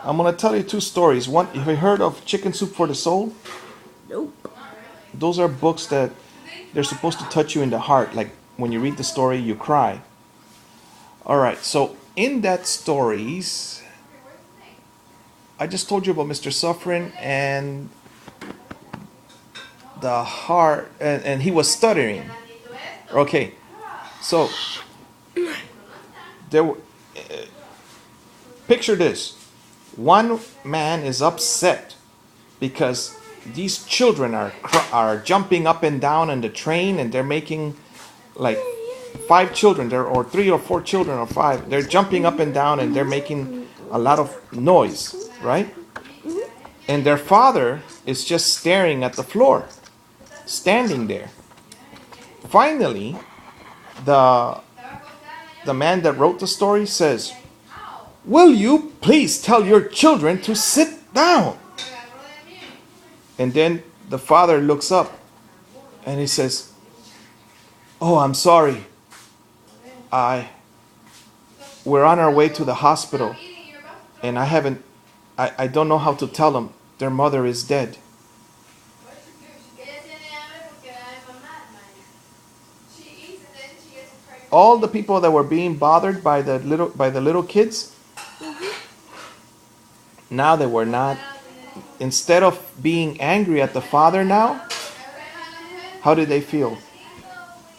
I'm gonna tell you two stories. One, have you heard of Chicken Soup for the Soul? Nope. Those are books that they're supposed to touch you in the heart. Like when you read the story, you cry. All right. So in that stories, I just told you about Mr. Suffering and the heart, and he was stuttering. Okay. So there. Picture this. One man is upset because these children are jumping up and down in the train, and they're making like five children there, or three or four children, or five. They're jumping up and down, and they're making a lot of noise, right? And their father is just staring at the floor, standing there. Finally, the man that wrote the story says, "Will you please tell your children to sit down?" And then the father looks up and he says, "Oh, I'm sorry. We're on our way to the hospital, and I don't know how to tell them their mother is dead." All the people that were being bothered by the little kids, now they were not. Instead of being angry at the father now, how did they feel?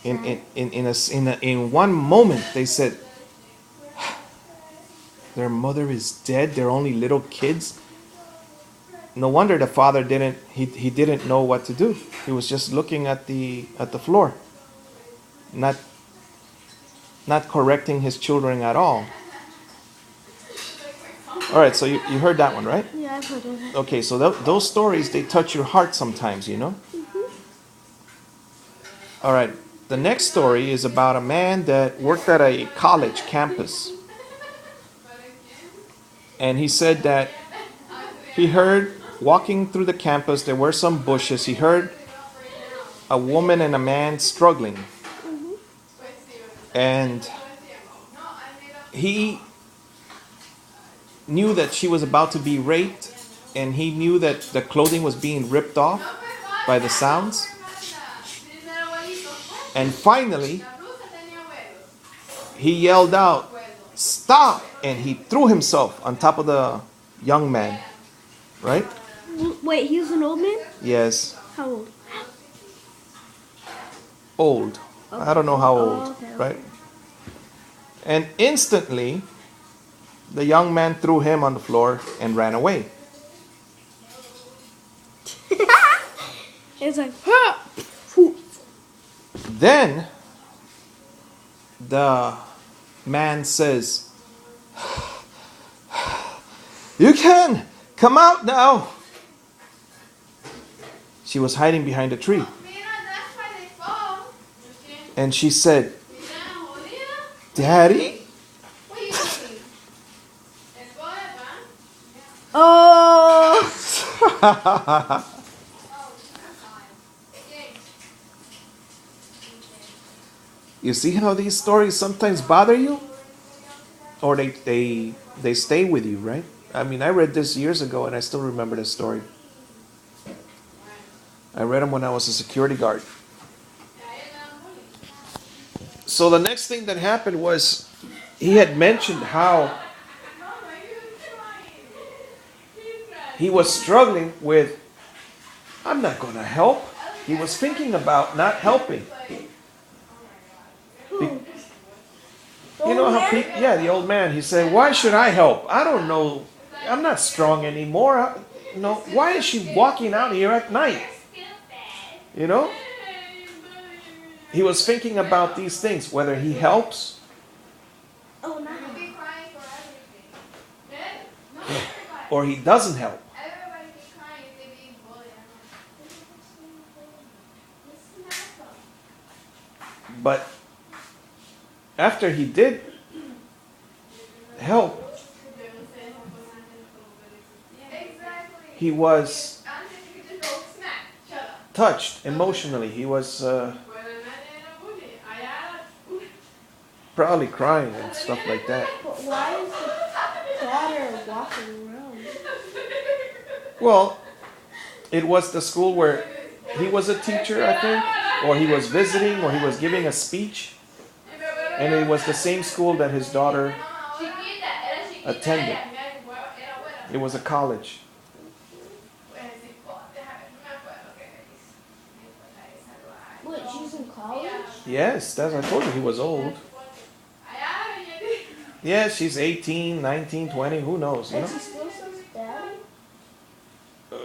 In one moment they said, their mother is dead. They're only little kids. No wonder the father didn't know what to do. He was just looking at the floor, not correcting his children at all. All right, so you heard that one, right? Yeah, I've heard of it. Okay, so those stories, they touch your heart sometimes, you know? All right, the next story is about a man that worked at a college campus. And he said that he heard, walking through the campus, there were some bushes. He heard a woman and a man struggling. And he knew that she was about to be raped, and he knew that the clothing was being ripped off by the sounds. And finally, he yelled out, "Stop!" And he threw himself on top of the young man. Right? Wait, he was an old man? Yes. How old? Old. I don't know how old. Okay. Right? And instantly, the young man threw him on the floor and ran away. It's like, Then the man says, "You can come out now." She was hiding behind a tree. And she said, "Daddy?" oh. You see how these stories sometimes bother you? Or they stay with you, right? I mean, I read this years ago and I still remember this story. I read them when I was a security guard. So the next thing that happened was he had mentioned how he was struggling with, "I'm not going to help." He was thinking about not helping. You know how people, yeah, the old man, he said, "Why should I help? I don't know. I'm not strong anymore. Why is she walking out here at night?" You know? He was thinking about these things, whether he helps or he doesn't help. But after he did help, he was touched emotionally. He was probably crying and stuff like that. But why is the daughter walking around. Well, it was the school where he was a teacher, I think, or he was visiting, or he was giving a speech. And it was the same school that his daughter attended. It was a college. Wait, she's in college? Yes, that's I told you he was old. Yeah, she's 18, 19, 20, who knows, you And know? she still says daddy?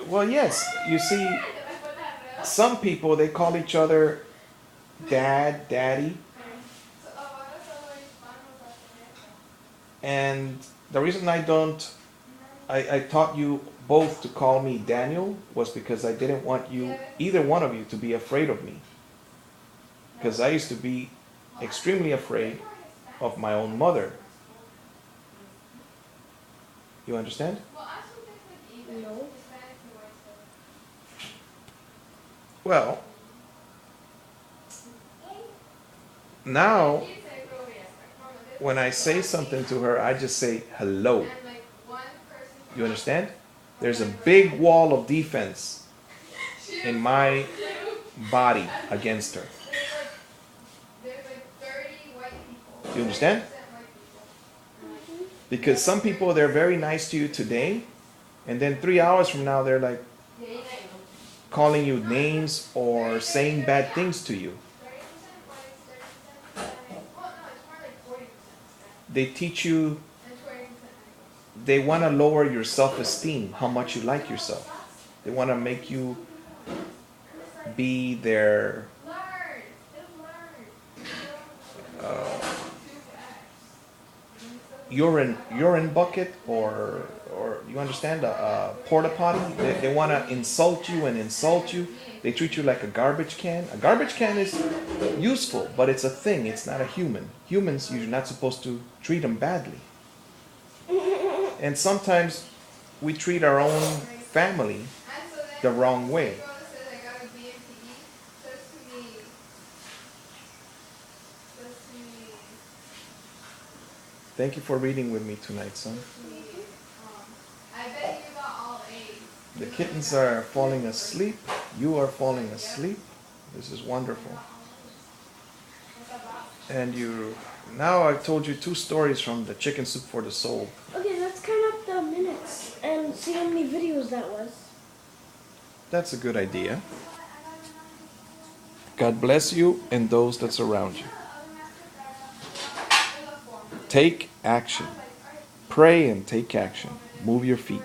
Well, yes, you see, some people, they call each other dad, daddy. And the reason I taught you both to call me Daniel was because I didn't want you, either one of you, to be afraid of me. Because I used to be extremely afraid of my own mother. You understand? No. Well, now, when I say something to her, I just say hello. You understand? There's a big wall of defense in my body against her. You understand? Because some people, they're very nice to you today, and then 3 hours from now, they're like calling you names or saying bad things to you. They teach you, they want to lower your self-esteem, how much you like yourself. They want to make you be their urine bucket, or you understand, a porta potty. They want to insult you and insult you. They treat you like a garbage can. A garbage can is useful, but it's a thing. It's not a human. Humans, you're not supposed to treat them badly. And sometimes we treat our own family the wrong way. Thank you for reading with me tonight, son. The kittens are falling asleep. You are falling asleep. This is wonderful. And now I've told you 2 stories from the Chicken Soup for the Soul. Okay, let's count up the minutes and see how many videos that was. That's a good idea. God bless you and those that surround you. Take action. Pray and take action. Move your feet.